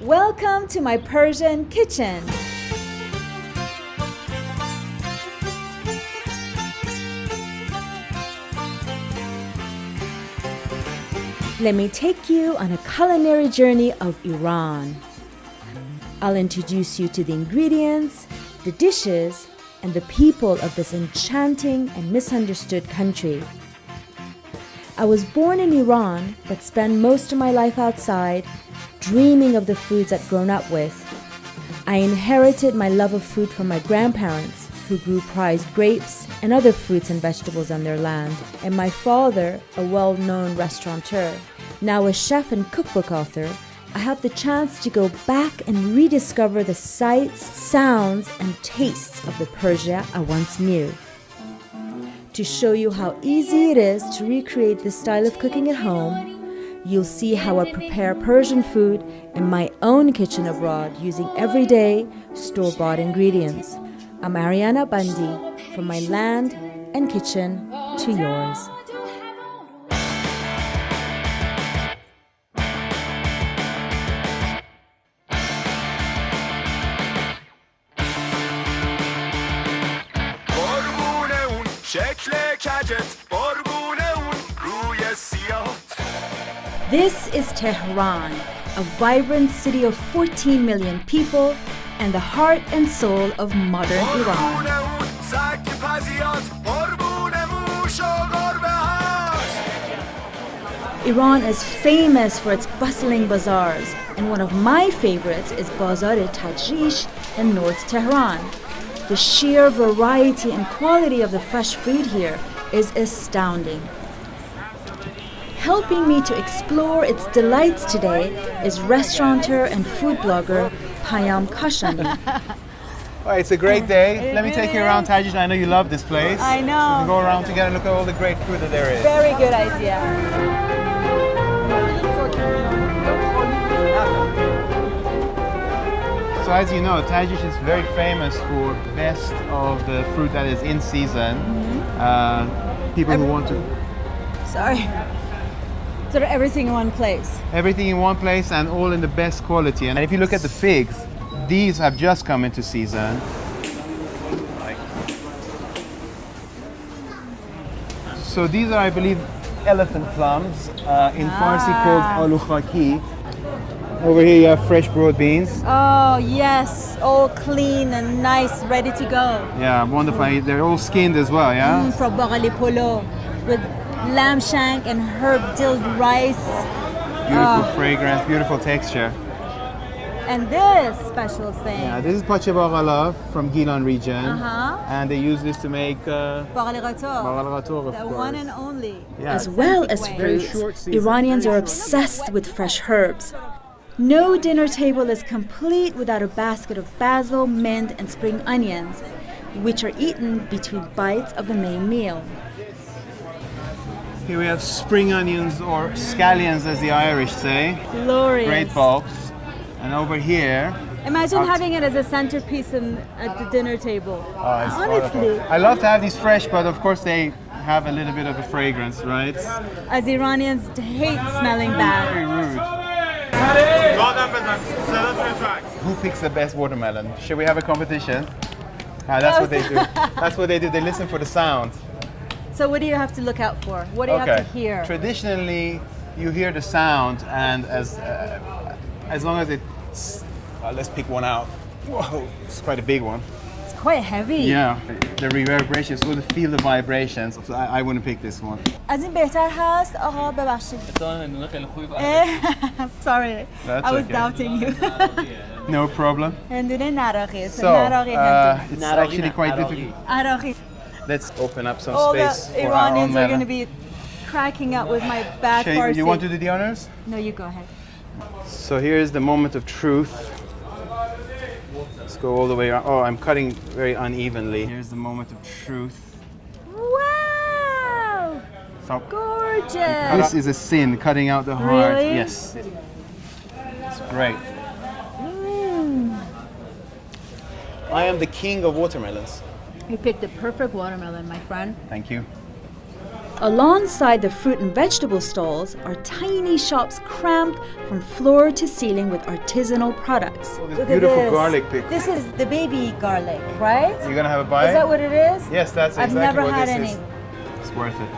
Welcome to my Persian kitchen. Let me take you on a culinary journey of Iran. I'll introduce you to the ingredients, the dishes, and the people of this enchanting and misunderstood country. I was born in Iran, but spent most of my life outside, dreaming of the foods I'd grown up with. I inherited my love of food from my grandparents, who grew prized grapes and other fruits and vegetables on their land, and my father, a well-known restaurateur. Now a chef and cookbook author, I have the chance to go back and rediscover the sights, sounds, and tastes of the Persia I once knew. To show you how easy it is to recreate this style of cooking at home, you'll see how I prepare Persian food in my own kitchen abroad using everyday, store-bought ingredients. I'm Ariana Bandi, from my land and kitchen to yours. This is Tehran, a vibrant city of 14 million people and the heart and soul of modern Iran. Iran is famous for its bustling bazaars, and one of my favorites is Bazar Tajrish in North Tehran. The sheer variety and quality of the fresh food here is astounding. Helping me to explore its delights today is restaurateur and food blogger Payam Kashani. Well, it's a great day. Let me take you around Tajrish. I know you love this place. I know. We can go around together and look at all the great food that there is. Very good idea. So as you know, Tajrish is very famous for the best of the fruit that is in season. People who want to... Sorry. Sort of everything in one place. Everything in one place and all in the best quality. And if you look at the figs, these have just come into season. So these are, I believe, elephant plums, in Farsi called aloo khaki. Over here you have fresh broad beans. Oh yes, all clean and nice, ready to go. Yeah, wonderful. They're all skinned as well, yeah? From bagali polo with lamb shank and herb dilled rice. Beautiful fragrance, beautiful texture. And this special thing. Yeah, this is pache baghala from Gilan region. And they use this to make bagali ghator, of the course. one and only. Yeah. As well as fruits, Iranians are obsessed with fresh herbs. No dinner table is complete without a basket of basil, mint, and spring onions, which are eaten between bites of the main meal. Here we have spring onions, or scallions as the Irish say. Glorious. Great bulbs. And over here... Imagine having it as a centerpiece at the dinner table. Oh, it's honestly. wonderful. I love to have these fresh, but of course they have a little bit of a fragrance, right? As Iranians hate smelling bad. Very rude. Who picks the best watermelon? Should we have a competition? That's what they do. That's what they do. They listen for the sound. So what do you have to look out for? What do you have to hear? Traditionally, you hear the sound, and as long as it... let's pick one out. Whoa, it's quite a big one. It's quite heavy. Yeah, the reverberations, so to feel the vibrations. So I wouldn't pick this one. از این بهتر هست آقا ببخشید. Sorry, That's I was okay. doubting you. No problem. هندونه نراقی. So, it's actually quite difficult. عراقی. Let's open up some All space the for our own Iranians are going to melon. be cracking up with my bad Farsi. You want to do the honors? No, you go ahead. So here's the moment of truth. Let's go all the way around. Oh, I'm cutting very unevenly. Here's the moment of truth. Wow! So Gorgeous! this is a sin, cutting out the heart. Really? Yes. It's great. I am the king of watermelons. You picked the perfect watermelon, my friend. Thank you. Alongside the fruit and vegetable stalls are tiny shops crammed from floor to ceiling with artisanal products. This beautiful garlic pickle. This is the baby garlic, right? You're gonna have a bite? Is that what it is? Yes, that's I've exactly never what had this any. is. It's worth it.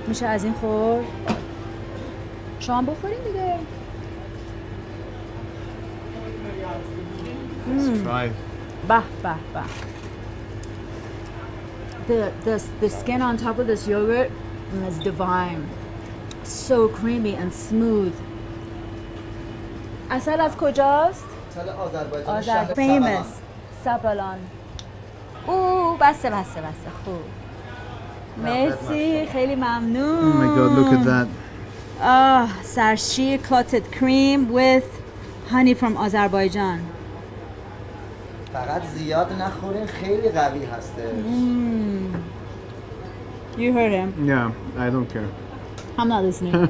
میشه از این خورد؟ شما بخورین دیگه. Let's try. Bah, bah, bah. The skin on top of this yogurt is divine. So creamy and smooth. اصل از کجاست؟ آذربایجان. Famous. سبلان. اوه بسه خوب. مرسی خیلی ممنون. Oh my God, look at that. سرشیر clotted cream with honey from Azerbaijan. فقط زیاد نخورین خیلی قوی هستش. You heard him. Yeah, I don't care. I'm not listening.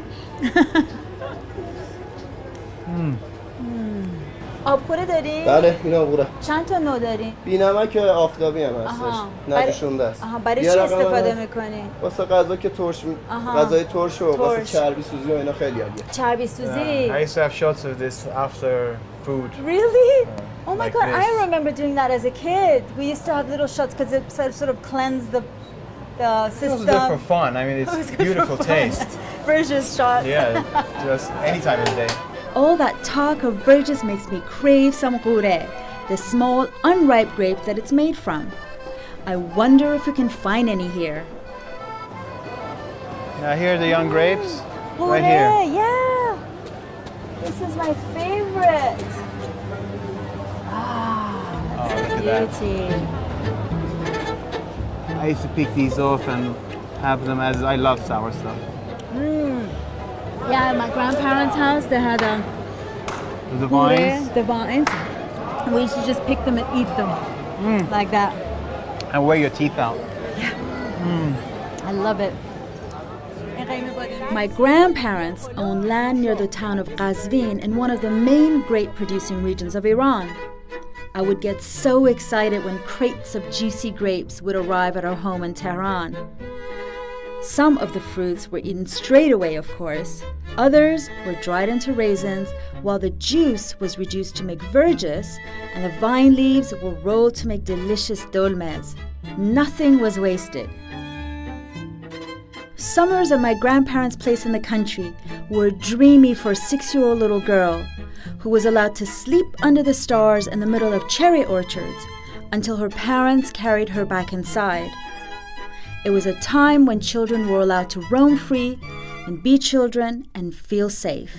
آبخوره داریم؟ بله این آبگوره. چند تا نوع داریم؟ بی‌نمک آفتابی هم هستش. نجوشونده است. برای چی استفاده میکنی؟ واسه غذا که ترش غذای ترش و واسه چربی سوزی و اینا خیلی عالیه. چربی سوزی. I used to have shots of this after food. Really? Oh my Like God, this. I remember doing that as a kid. We used to have little shots because it sort of cleansed the It system. was good for fun. I mean, it's beautiful taste. Versus shots. Yeah, just any time of the day. All that talk of Burgess makes me crave some gure, the small, unripe grape that it's made from. I wonder if we can find any here. Now here are the young grapes. Gure, Right here. yeah. This is my favorite. Oh, look at that. Beauty. I used to pick these off and have them as I love sour stuff. Yeah, at my grandparents' house, they had The vines. the vines. And we used to just pick them and eat them like that. And wear your teeth out. I love it. My grandparents owned land near the town of Qazvin in one of the main grape producing regions of Iran. I would get so excited when crates of juicy grapes would arrive at our home in Tehran. Some of the fruits were eaten straight away, of course. Others were dried into raisins, while the juice was reduced to make verjuice, and the vine leaves were rolled to make delicious dolmez. Nothing was wasted. Summers at my grandparents' place in the country were dreamy for a 6-year-old little girl who was allowed to sleep under the stars in the middle of cherry orchards until her parents carried her back inside. It was a time when children were allowed to roam free and be children and feel safe.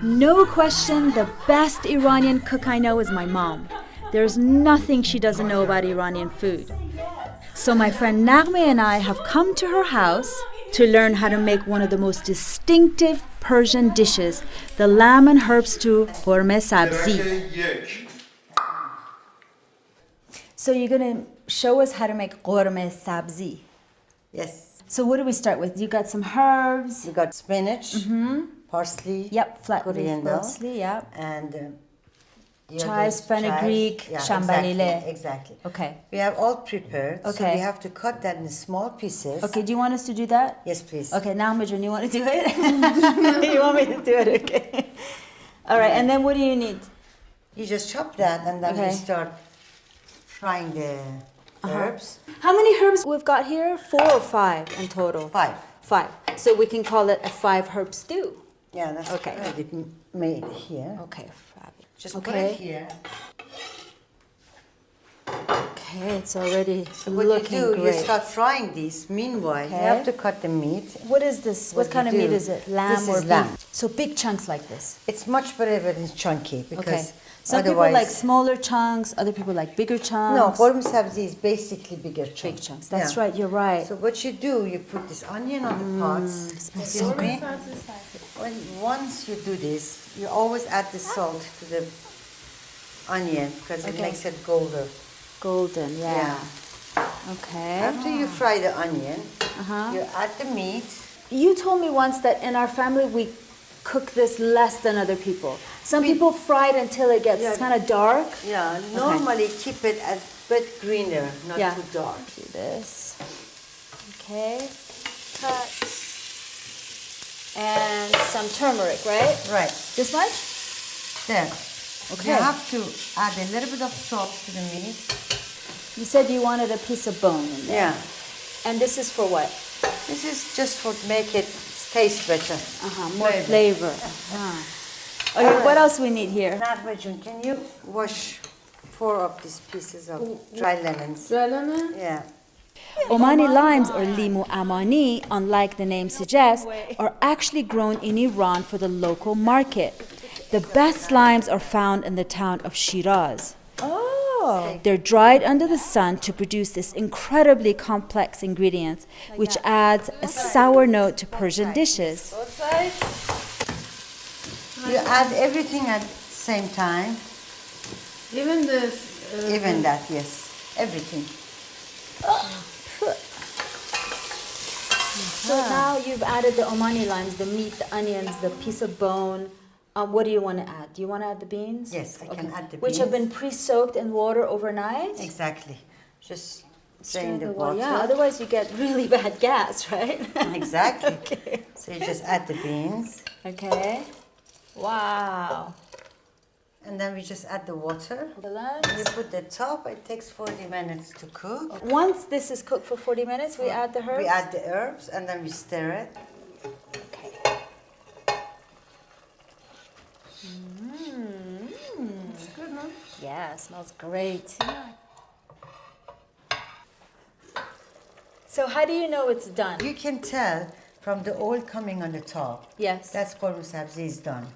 No question, the best Iranian cook I know is my mom. There's nothing she doesn't know about Iranian food. So my friend Naghmeh and I have come to her house to learn how to make one of the most distinctive Persian dishes, the lamb and herb stew ghormeh sabzi. So you're going to show us how to make ghormeh sabzi. Yes. So what do we start with? You got some herbs. We got spinach, parsley, Yep, flat leaf coriander, parsley, yep. and Chives, fenugreek, shambalile. Exactly. Okay. We have all prepared. Okay. So we have to cut that in small pieces. Okay, do you want us to do that? Yes, please. Okay, now Majun, you want to do it? You want me to do it? Okay. All right, and then what do you need? You just chop that, and then Okay. we start frying the herbs. How many herbs we've got here? 4 or 5 in total? 5. 5. So we can call it a 5 herb stew. Yeah, that's Okay. already made here. Okay, fabulous. Just put Okay. it here. Okay, it's already What looking you do, great. you start frying these. Meanwhile, you Okay. have to cut the meat. What is this? What you kind of meat do- is it? Lamb This or is beef? lamb. So big chunks like this. It's much better when it's chunky because Okay. Some people otherwise- like smaller chunks, other people like bigger chunks. No, ghormeh sabzi is basically bigger chunks. Big chunks. That's Yeah. right, you're right. So what you do, you put this onion on the pots. smells You so hear me? Once you do this, you always add the salt to the onion because it Okay. makes it golden. Golden, yeah. Yeah. Okay. After you fry the onion, Uh-huh. you add the meat. You told me once that in our family we cook this less than other people. Some people fry it until it gets Yeah. kind of dark. Yeah, normally keep it a bit greener, not Yeah. too dark. Do this. Okay, cut. And some turmeric, right? Right. This much? There. Okay. You have to add a little bit of salt to the meat. You said you wanted a piece of bone in there. Yeah. And this is for what? This is just for make it taste better. More flavor. Okay, what else we need here? Narvejun, can you wash 4 of these pieces of dry lemons? Dry lemon? Yeah. Omani limes, or limu amani, unlike the name suggests, are actually grown in Iran for the local market. The best limes are found in the town of Shiraz. Oh. They're dried under the sun to produce this incredibly complex ingredient, which adds a sour note to Persian dishes. Both sides? You add everything at the same time. Even this. Even that, yes. Everything. So now you've added the Omani limes, the meat, the onions, the piece of bone. What do you want to add? Do you want to add the beans? Yes, I can add the beans. Which have been pre-soaked in water overnight? Exactly. Just Stir drain the water. water. Yeah, otherwise you get really bad gas, right? Exactly. Okay. So you just add the beans. Okay. Wow. And then we just add the water. The limes. You put the top. It takes 40 minutes to cook. Once this is cooked for 40 minutes, we add the herbs? We add the herbs and then we stir it. Okay. It's good, no? Yeah, it smells great. So how do you know it's done? You can tell from the oil coming on the top. Yes. That's korma sabzi is done.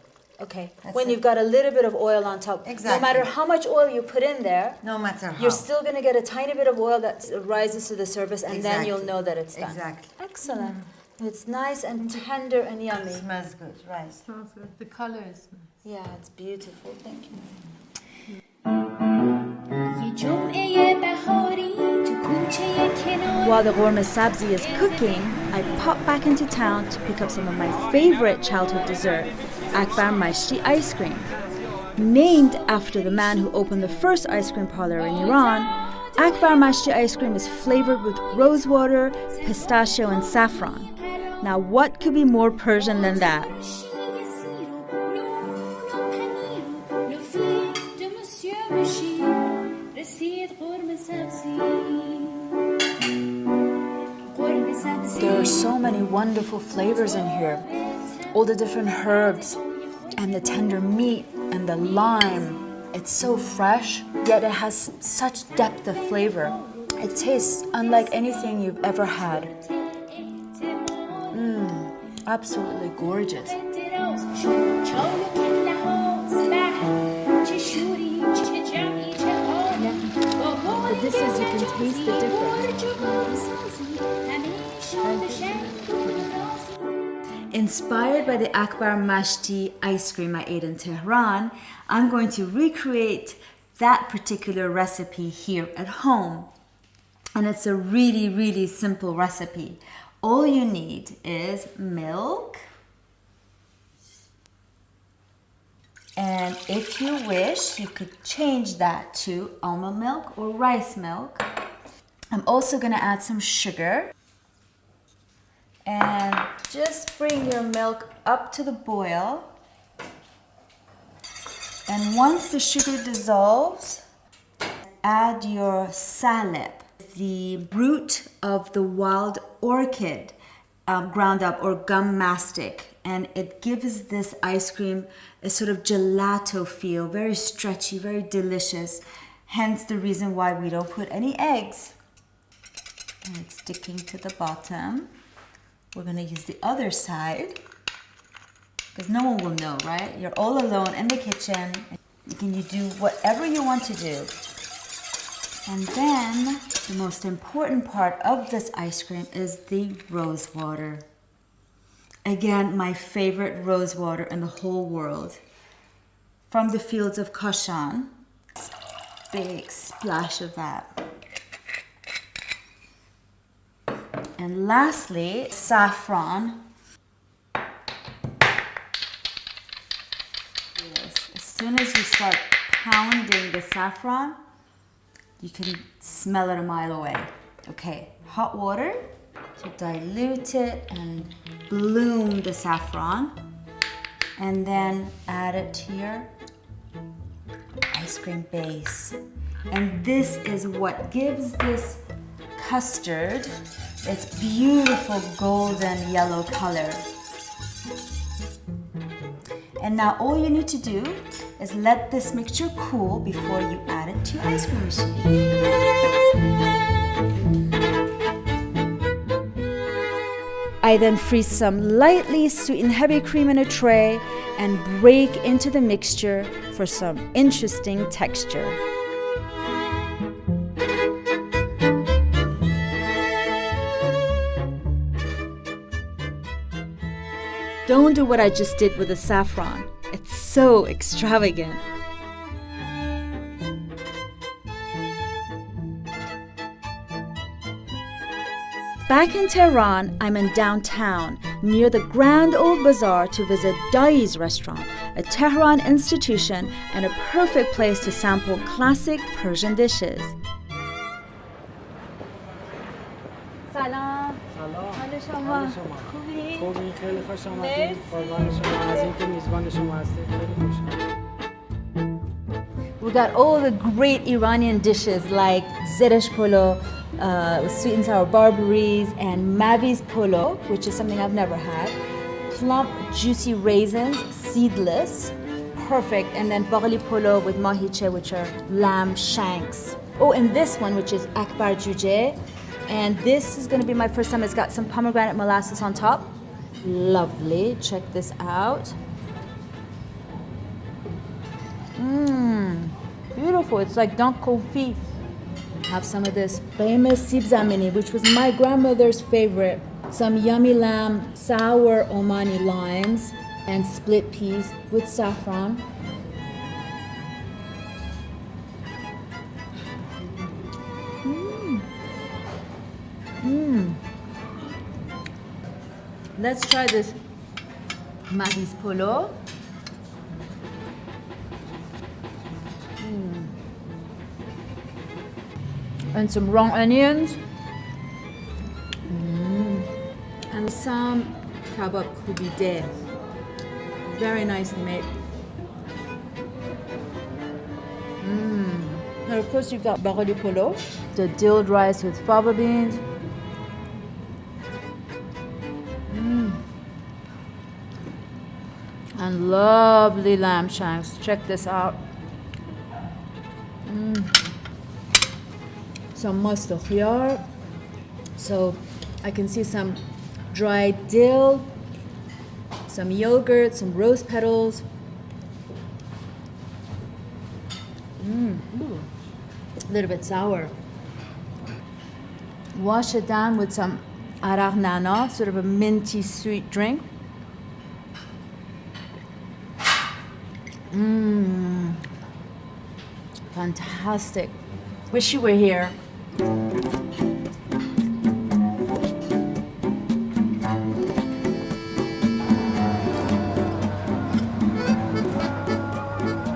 Okay. That's When it. you've got a little bit of oil on top. Exactly. No matter how much oil you put in there, No matter how. you're still going to get a tiny bit of oil that rises to the surface, and then you'll Exactly. know that it's done. Exactly. Excellent. It's nice and tender and yummy. It smells good, right? Smells good. The color is nice. Yeah, it's beautiful. Thank you. While the ghormeh sabzi is cooking, I pop back into town to pick up some of my favorite childhood dessert, Akbar Mashti ice cream. Named after the man who opened the first ice cream parlor in Iran, Akbar Mashti ice cream is flavored with rosewater, pistachio, and saffron. Now, what could be more Persian than that? There are so many wonderful flavors in here. All the different herbs and the tender meat and the lime. It's so fresh, yet it has such depth of flavor. It tastes unlike anything you've ever had. Absolutely gorgeous. The dishes, you can taste the difference. Inspired by the Akbar Mashti ice cream I ate in Tehran, I'm going to recreate that particular recipe here at home. And it's a really, really simple recipe. All you need is milk. And if you wish, you could change that to almond milk or rice milk. I'm also going to add some sugar. And just bring your milk up to the boil. And once the sugar dissolves, add your salep, the root of the wild orchid, ground up, or gum mastic. And it gives this ice cream a sort of gelato feel, very stretchy, very delicious. Hence the reason why we don't put any eggs. And it's sticking to the bottom. We're going to use the other side because no one will know, right? You're all alone in the kitchen. You can do whatever you want to do. And then the most important part of this ice cream is the rose water. Again, my favorite rose water in the whole world. From the fields of Kashan. Big splash of that. And lastly, saffron. Yes. As soon as you start pounding the saffron, you can smell it a mile away. Okay, hot water to dilute it and bloom the saffron. And then add it to your ice cream base. And this is what gives this custard its beautiful golden yellow color. And now all you need to do is let this mixture cool before you add it to your ice cream machine. I then freeze some lightly sweetened heavy cream in a tray and break into the mixture for some interesting texture. Don't do what I just did with the saffron. It's so extravagant. Back in Tehran, I'm in downtown, near the Grand Old Bazaar to visit Dai's restaurant, a Tehran institution and a perfect place to sample classic Persian dishes. Salam. حال شما خوبی؟ خوبی خیلی خوش آمدید. قربان شما از اینکه میزبان شما هستید. خیلی خوشحالم. We got all the great Iranian dishes like zeresh polo, sweet and sour barberries, and maviz polo, which is something I've never had. Plump, juicy raisins, seedless, perfect. And then baghli polo with mahiche, which are lamb shanks. Oh, and this one, which is akbar juje. And this is going to be my first time. It's got some pomegranate molasses on top. Lovely. Check this out. Beautiful. It's like dent confit. Have some of this famous sib zamini, which was my grandmother's favorite. Some yummy lamb, sour Omani limes, and split peas with saffron. Let's try this maviz polo. And some raw onions. And some kebab kubide. Very nicely made. And of course you've got baghli polo, the dilled rice with fava beans. And lovely lamb shanks. Check this out. Some mustard khiyar. So I can see some dried dill, some yogurt, some rose petals. A little bit sour. Wash it down with some araq nana, sort of a minty sweet drink. Fantastic. Wish you were here.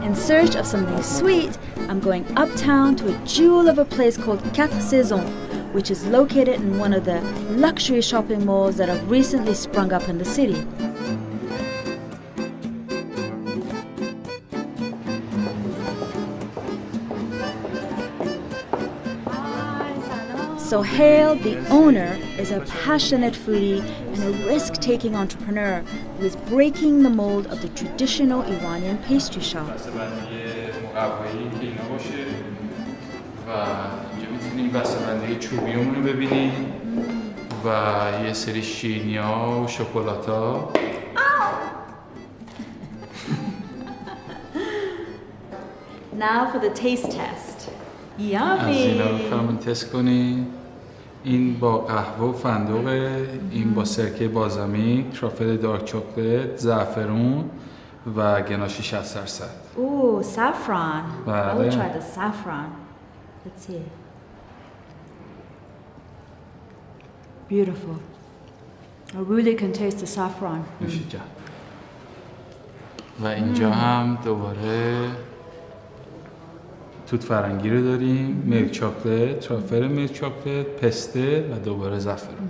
In search of something sweet, I'm going uptown to a jewel of a place called Quatre Saisons, which is located in one of the luxury shopping malls that have recently sprung up in the city. Sohail, the owner, is a passionate foodie and a risk-taking entrepreneur who is breaking the mold of the traditional Iranian pastry shop. و اینجا میتونید بسته‌بندی چوبیمون رو ببینید و یه سری شیرینی‌ها و شکلات‌ها. Now for the taste test. از Yummy! اینا رو فرمون تست کنید. این با قهوه و فندقه، این با سرکه بازامیک، ترافل دارک چوکلت، زعفرون و گناشی 60%. Ooh, saffron. I will Vale. try the saffron. Let's see. Beautiful. I really can taste the saffron. نوشید جان. و اینجا هم دوباره توت فرنگی رو داریم، میلک چاکلت، ترافل میلک چاکلت، پسته و دوباره زعفرون.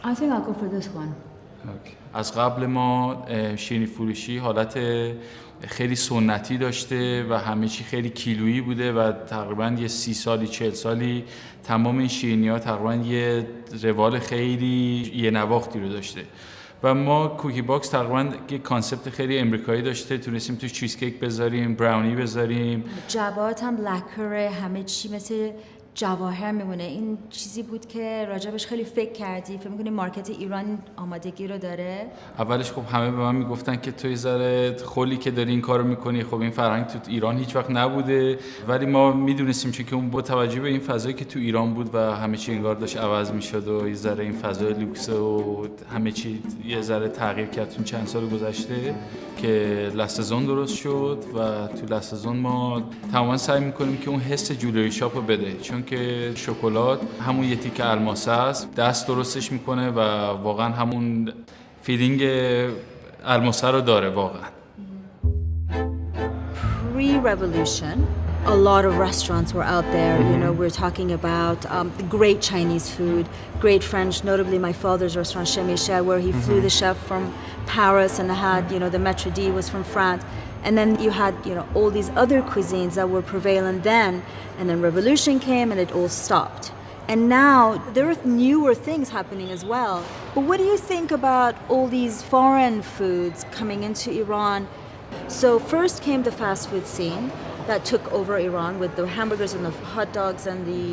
I think I'll go for this one. اوکی. از قبل ما شیرینی فروشی حالت خیلی سنتی داشته و همه چی خیلی کیلویی بوده و تقریبا یه 30 سالی 40 سالی تمام این شیرینی ها تقریبا یه روال خیلی یه نواختی رو داشته و ما کوکی باکس تقریبا یه کانسپت خیلی امریکایی داشته، تونستیم تو چیز کیک بذاریم، براونی بذاریم. جوات هم لکره، همه چی مثل جواهر میمونه. این چیزی بود که راجبش خیلی فکر کردی؟ فکر می‌کنی مارکت ایران آمادگی رو داره؟ اولش خب همه به من میگفتن که توی ذره خلی که داری این کارو میکنی، خب این فرهنگ تو ایران هیچ وقت نبوده، ولی ما میدونستیم چون که اون با توجه به این فضایی که تو ایران بود و همه چی انگار داشت عوض میشد و یه ذره این فضای لوکس و همه چی یه ذره تغییر کرد تو چند سال گذشته که لسزون درست شد و تو لسزون ما تماما سعی میکنیم که اون حس جولری شاپ رو بده، چون که شکلات همون یه تیکه الماس است، دست درستش میکنه و واقعا همون فیلینگ الماسه رو داره واقعا. Pre-revolution, a lot of restaurants were out there. You know, we're talking about great Chinese food, great French, notably my father's restaurant, Chez Michel, where he flew the chef from Paris and had, you know, the Maître d' was from France. And then you had, you know, all these other cuisines that were prevalent then. And then revolution came and it all stopped. And now there are newer things happening as well. But what do you think about all these foreign foods coming into Iran? So first came the fast food scene that took over Iran with the hamburgers and the hot dogs and the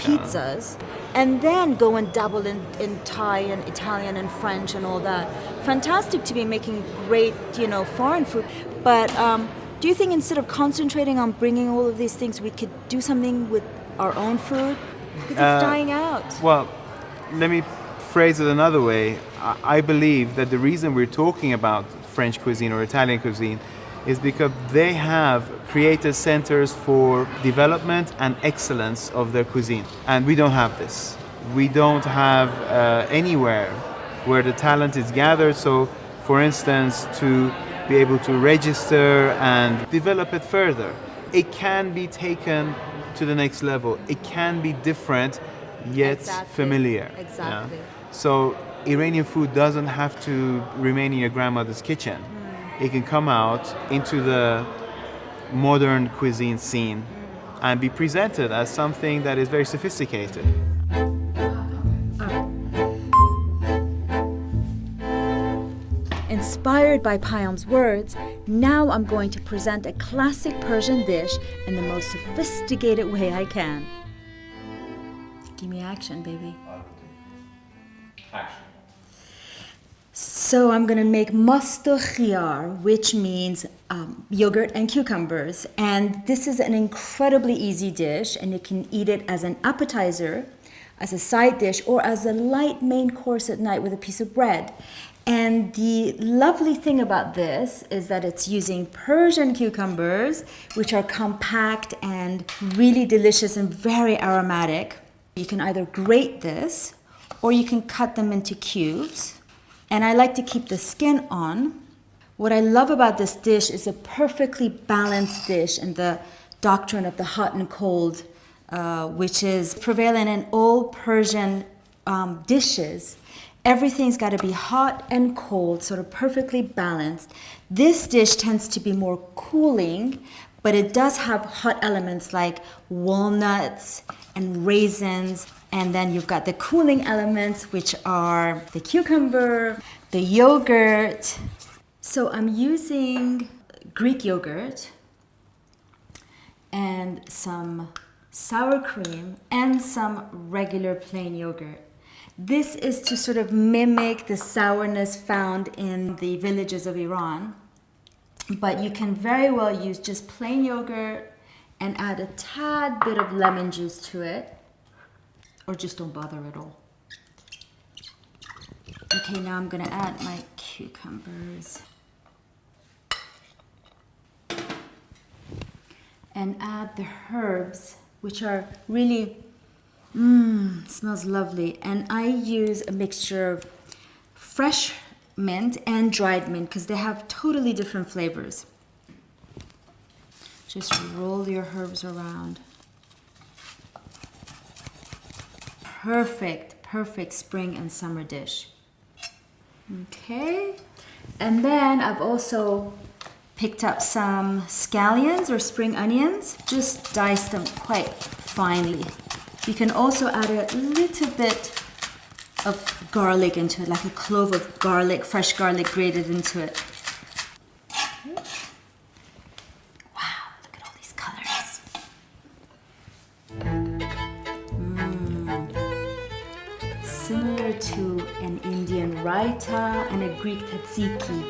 pizzas. And then go and dabble in Thai and Italian and French and all that. Fantastic to be making great, you know, foreign food. But do you think instead of concentrating on bringing all of these things, we could do something with our own food? Because it's dying out. Well, let me phrase it another way. I believe that the reason we're talking about French cuisine or Italian cuisine is because they have created centers for development and excellence of their cuisine. And we don't have this. We don't have anywhere where the talent is gathered. So, for instance, to be able to register and develop it further, it can be taken to the next level. It can be different yet familiar. Exactly. So Iranian food doesn't have to remain in your grandmother's kitchen. It can come out into the modern cuisine scene and be presented as something that is very sophisticated. Inspired by Payam's words, now I'm going to present a classic Persian dish in the most sophisticated way I can. Give me action, baby. Action. So I'm gonna make masto khiyar, which means yogurt and cucumbers. And this is an incredibly easy dish, and you can eat it as an appetizer, as a side dish, or as a light main course at night with a piece of bread. And the lovely thing about this is that it's using Persian cucumbers, which are compact and really delicious and very aromatic. You can either grate this, or you can cut them into cubes. And I like to keep the skin on. What I love about this dish is a perfectly balanced dish in the doctrine of the hot and cold, which is prevalent in all Persian dishes. Everything's got to be hot and cold, sort of perfectly balanced. This dish tends to be more cooling, but it does have hot elements like walnuts and raisins. And then you've got the cooling elements, which are the cucumber, the yogurt. So I'm using Greek yogurt and some sour cream and some regular plain yogurt. This is to sort of mimic the sourness found in the villages of Iran. But you can very well use just plain yogurt and add a tad bit of lemon juice to it. Or just don't bother at all. Okay, now I'm gonna add my cucumbers. And add the herbs, which are really, smells lovely. And I use a mixture of fresh mint and dried mint because they have totally different flavors. Just roll your herbs around. Perfect, perfect spring and summer dish. Okay, and then I've also picked up some scallions or spring onions. Just dice them quite finely. You can also add a little bit of garlic into it, like a clove of garlic, fresh garlic grated into it. Wow, look at all these colors. It's similar to an Indian raita and a Greek tzatziki,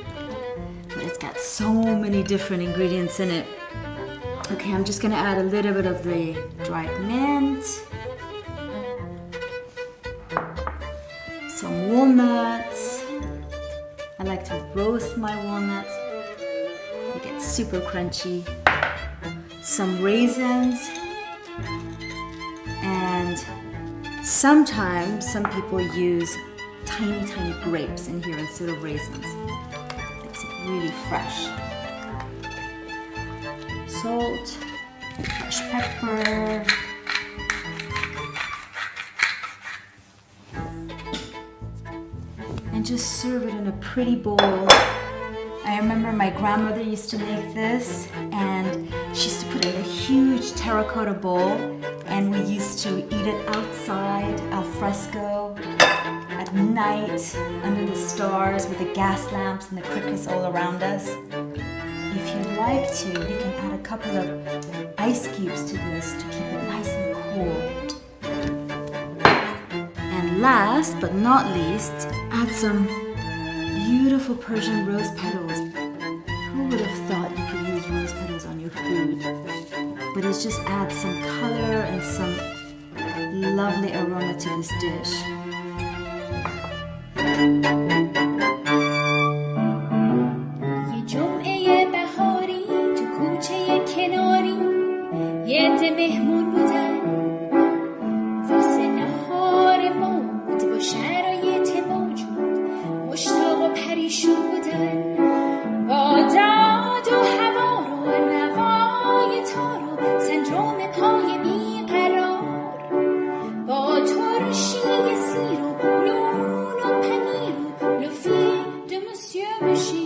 but it's got so many different ingredients in it. Okay, I'm just gonna add a little bit of the dried mint, some walnuts. I like to roast my walnuts. They get super crunchy. Some raisins. And sometimes some people use tiny, tiny grapes in here instead of raisins. Makes it really fresh. Salt, fresh pepper. And just serve it in a pretty bowl. I remember my grandmother used to make this, and she used to put it in a huge terracotta bowl, and we used to eat it outside, al fresco, at night, under the stars with the gas lamps and the crickets all around us. If you'd like to, you can add a couple of ice cubes to this to keep it nice and cool. And last but not least, add some beautiful Persian rose petals. Who would have thought you could use rose petals on your food? But it just adds some color and some lovely aroma to this dish. یه جمعه بهاری تو کوچه کناری یه عده مهمون بودن واسه نهار مود با شرایط موجود مشتاق و پریشون بودن با داد و هوا رو نوای تارو سندروم پای بیقرار با ترشی سیر و نون و پنیر و لفی de monsieur machine